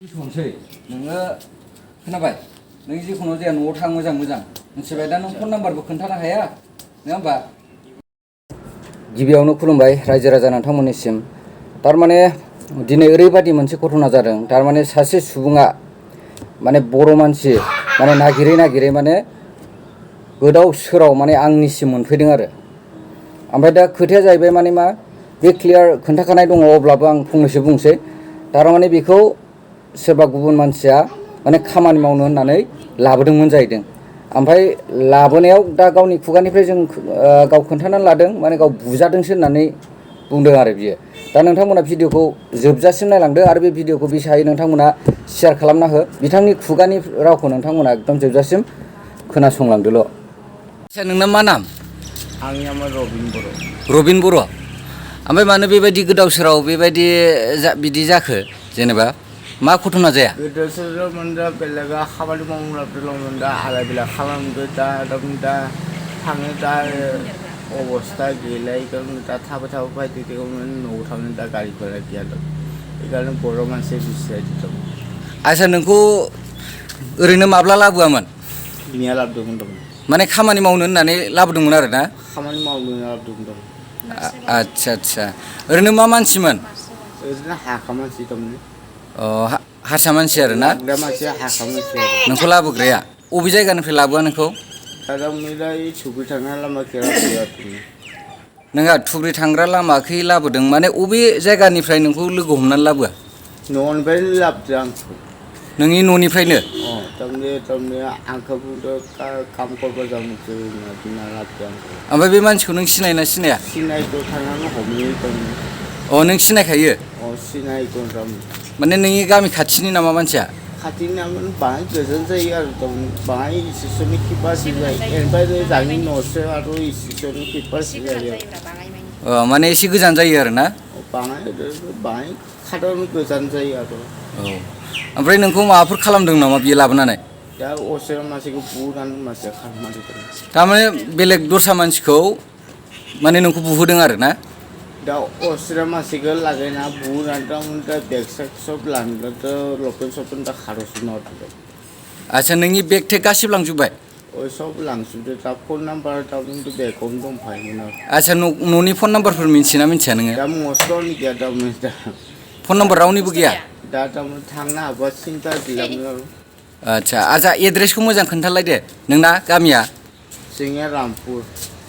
दोनथ'नोसै नोङो खोनाबाय नों जिखुनु जाया न'आव थां मोजां मिथिबाय दा नों फन नाम्बारबो खोन्थानो हाया नङा होमबा गिबियावनो खुलुमबाय रायजो राजा नोंथांमोननिसिम थारमाने दिनै ओरैबादि मोनसे घटना जादों थारमाने सासे सुबुङा माने बर' मानसि माने नागिरै माने गोदाव सोराव माने आंनिसिम मोनफैदों आरो ओमफ्राय दा खोथाया जाहैबाय माने मा बे क्लियार खोन्थाखानाय दङ अब्लाबो आं फंनैसो बुंसै थारमाने बेखौ सोरबा गुबुन मानसिया माने खामानि मावनो होननानै लाबोदोंमोन जाहैदों ओमफ्राय लाबोनायाव दा गावनि खुगानिफ्राय जों गाव खोन्थानानै लादों माने गाव बुजादोंसो होननानै बुंदों आरो बियो दा नोंथांमोना भिडिअखौ जोबजासिम नायलांदो आरो बे भिडिअखौ बेसे हायो नोंथांमोना शेयार खालामना हो बिथांनि खुगानि रावखौ नोंथांमोना एकदम जोबजासिम खोनासंलांदोल' आच्छा नोंना मा नाम आंनि नामा रबिन बर' ओमफ्राय मानो बेबायदि गोदाव सोराव बेबायदि बिदि जाखो जेनेबा मा घटना जाया गोदाव सोरावमोन दा बेलेगा खामानि मावग्राफोरल'मोन दा आलाय बिलाय खालामदो दा थाङो दा अबस्था गैलायगोन दा थाबाय फैदोंमोन न'आव थांनो दा गारि भारा गैया दं बेखायनो बर' मानसि बिसिरायदों दं आच्छा नोंखौ ओरैनो माब्ला लाबोआमोन मिया लाबोदोंमोन दं माने खामानि मावनो होननानै लाबोदोंमोन आरो ना खामानि मावनो लाबोदोंमोन दं आच्छा ओरैनो मा मानसिमोन ओरैनो हाखा मानसि दंमोन अ हारसा मानसि आरो ना लाग्रा मानसिया हाखा मानसि आरो नोंखौ लाबोग्राया अबे जायगानिफ्राय लाबोआ नोंखौ दा मैलाय थुब्रि थांना लामाखै लाबोदों नोंहा थुब्रि थांग्रा लामाखै लाबोदों माने अबे जायगानिफ्राय नोंखौ लोगो हमनानै लाबोआ न'निफ्रायनो लाबोदों आंखौ नोंनि न'निफ्रायनो थारमाने आंखौ बुंदों काम करबा जामुंसो बिना लाबोदों आंखौ ओमफ्राय बे मानसिखौ नों सिनायोना सिनाया सिनायखौ थांनानै हमहैदों अ नों सिनायखायो सिनायखौ माने नोंनि गामि खाथिनि नामा मानसिया खाथिनि नामा बाहाय गोजान जायो आरो बाहाय इसोरनि खिपासि जायो ओमफ्राय जोंनि न'सो आरो इसोरनि खिपासि जायो अ माने एसे गोजान जायो आरो ना बाहाय खादावनो गोजान जायो आरो औ ओमफ्राय नोंखौ माबाफोर खालामदों नामा बियो लाबोनानै दा असेरा मानसिखौ बुनानै मानसिया खालामदों थारमाने बेलेग दस्रा मानसिखौ माने नोंखौ बुहोदों आरो ना दा असिरा मानसिखौ लागायना बुनानै दा बेग सेग सब लांदों लकेल सपन दा खार'सिन हरदों आच्छा नोंनि बेग थेग गासिबो लांजोब्बाय सब लांजोबदों दा फन नाम्बार दा बेगावनो दंफायोमोन आरो आच्छा न'नि फन नाम्बारफोर मिन्थियोना मिन्थिया नोङो दा मस्टआवनो गैया दा फन नाम्बार रावनिबो गैया दा थांनो हाबा सिन्था गैयामोन आरो आच्छा एड्रेसखौ मोजां खोन्थालाय दे नोंना गामिया जोंनिया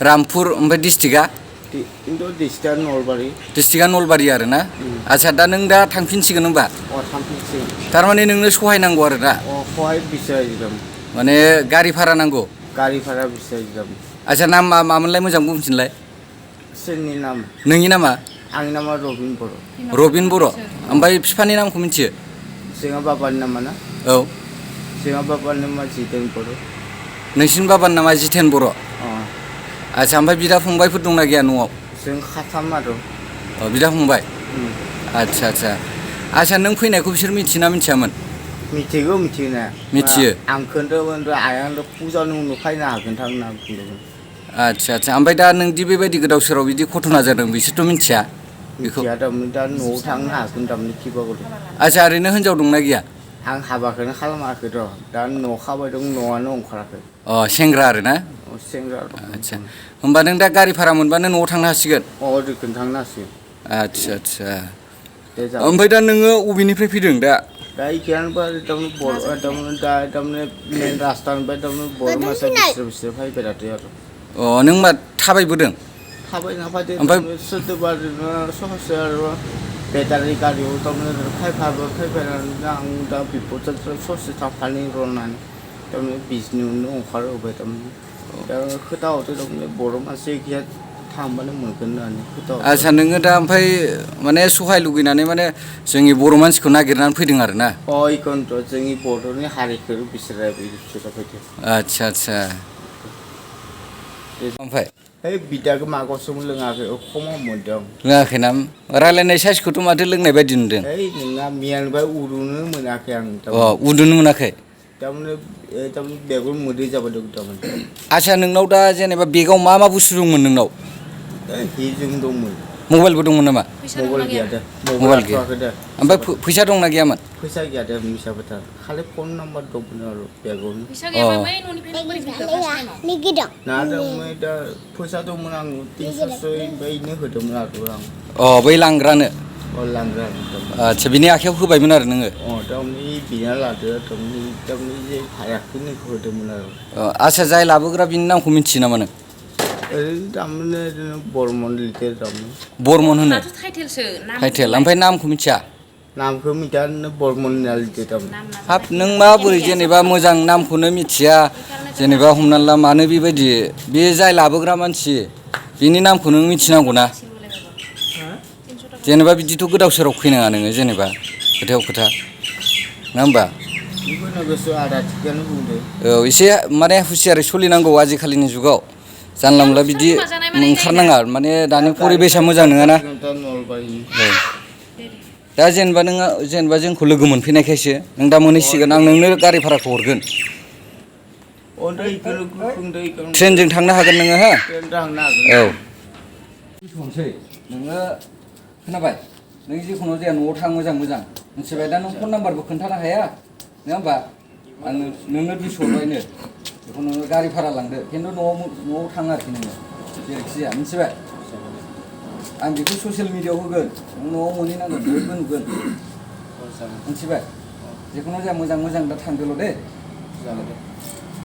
रामपुर ओमफ्राय डिस्ट्रिक्टआ खिन्थु डिस्ट्रिक्टआ नलबारि आरो ना आच्छा दा नों दा थांफिनसिगोन होनबा थांफिनसिगोन थारमाने नोंनो सहाय नांगौ आरो ना सहाय बिसायदों माने गारि भारा नांगौ गारि भारा बिसायदों आच्छा नाम मामोनलाय मोजां बुंफिनलाय सोरनि नाम नोंनि नामा आंनि नामा रबिन बर' ओमफ्राय बिफानि नामखौ मिथियो जोंहा बाबानि नामा ना औ जोंहा बाबानि नामा जितेन बर' नोंसिनि बाबानि नामा जितेन बर' आच्छा ओमफ्राय बिदा फंबायफोर दंना गैया न'आव जों खाथाम आरो बिदा फंबाय आच्छा नों फैनायखौ बिसोर मिथियोना मिथियामोन मिथिगौ मिथियोना मिथियो आं खोन्थामोन आइया फुजानि उनाव फैनो हागोन थां होनना बुंदोंमोन आच्छा ओमफ्राय दा नों दि बेबायदि गोदाव सोराव बिदि घटना जादों बिसोरथ' मिथिया बेखौ दा न'आव थांनो हागोन थारमाने किबाबो आच्छा ओरैनो हिनजाव दंना गैया आं हाबाखौनो खालामाखै र' दा न' खाबाय दं न'आनो ओंखाराखै सेंग्रा आरो ना सेंग्रा आच्छा होमबा नों दा गारि भारा मोनबानो न'आव थांनो हासिगोन ओरैखौनो थांनो हासिगोन आच्छा ओमफ्राय दा नोङो अबेनिफ्राय फैदों दा एखेयानोबा थारमाने मेन रास्तानिफ्राय थारमाने बर' मानसिया बिसोर फैबाय थादों आरो नों मा थाबायबोदों थाबायना फैदों ओमफ्राय सोरदोबा ओरैनो सहसो आरो बेटारि गारियाव थारमाने फैफानानै आं दा बिपद ससे थांफानि रनानै थारमाने बिजनि उनाव ओंखार होबाय थारमाने दा खोथा हरदों थारमाने बर' मानसि गैया थांबानो मोनगोन होननानै खोथा आच्छा नोङो दा ओमफ्राय माने सहाय लुगैनानै माने जोंनि बर' मानसिखौ नागिरनानै फैदों आरो ना बेखौनोथ' जोंनि बर'नि हारिखौ बिसोरो फैदों आच्छा ओमफ्राय बिदाखौ मागोसोमोन लोङाखै खमाव मोनदों लोङाखै ना रायज्लायनाय साइसखौथ' माथो लोंनाय बायदि नुदों नोंना मियानिफ्राय उरुनो मोनाखै आं उन्दुनो मोनाखै थारमाने बेगाव मोदै जाबाय दं थारमाने आच्छा नोंनाव दा जेनेबा बेगाव मा बुस्थु दंमोन नोंनाव हिजों दंमोन मबाइलबो दंमोन नामा मबाइल गैया दे मबाइल गैया लाथ'वाखै दे ओमफ्राय फैसा दंना गैयामोन फैसा गैया दे मिसा बाथ्रा खालि फन नाम्बार दंमोन आरो बेगावनो फैसा गैयाबा बै न'निफ्राय बोरै फैखो फार्स्ट टाइमाव ना ओमफ्राय दा फैसा दंमोन आं 300 बेनो होदोंमोन आरो आं बै लांग्रानो लांग्रा आदसा बिनि आखायाव होबायमोन आरो नोङो थारमाने बिना लादो थारमाने जे हायाखैनो होदोंमोन आरो आदसा जाय लाबोग्रा बिनि नामखौ मिथियो नामा नों ओरैनो थारमाने ओरैनो बर्मन लिरदो थारमाने बर्मन होनो दाथ' टाइटेलसो नाम टाइटेल ओमफ्राय नामखौ मिथिया नामखौ मिथिया बर्मन होनना लिरदो थारमाने हाब नों माबोरै जेनेबा मोजां नामखौनो मिथिया जेनेबा हमना ला मानो बेबायदि बे जाय लाबोग्रा मानसि बिनि नामखौ नों मिथिनांगौ ना जेनेबा बिदिथ' गोदाव सोराव फैनाङा नोङो जेनेबा खोथायाव खोथा नङा होमबा बेखौनो गोसो आदा थिगानो बुंदो औ एसे माने हुसियारै सोलिनांगौ आजिखालिनि जुगाव जानला मोनला बिदि ओंखारनाङा माने दानि परिबेसा मोजां नङाना दा जेनेबा नोङो जेनेबा जोंखौ लोगो मोनफैनायखायसो नों दा मोनहैसिगोन आं नोंनो गारि भाराखौ हरगोन ट्रेनजों थांनो हागोन नोङो हा औ दोनथ'नोसै नोङो खोनाबाय नों जिखुनु जाया न'आव थां मोजां मिथिबाय दा नों फन नाम्बारबो खोन्थानो हाया नङा होमबा आं नोंनो 200 हरबायनो बेखौ नोङो गारि भारा लांदो खिन्थु न'आव थां आरोखि नोङो जेरैखि जाया मिथिबाय आं बेखौ ससियेल मिडियायाव होगोन नों न'आव मोनहैनांगोन बयबो नुगोन मिथिबाय जिखुनु जाया मोजां दा थांदोल' दे जागोन दे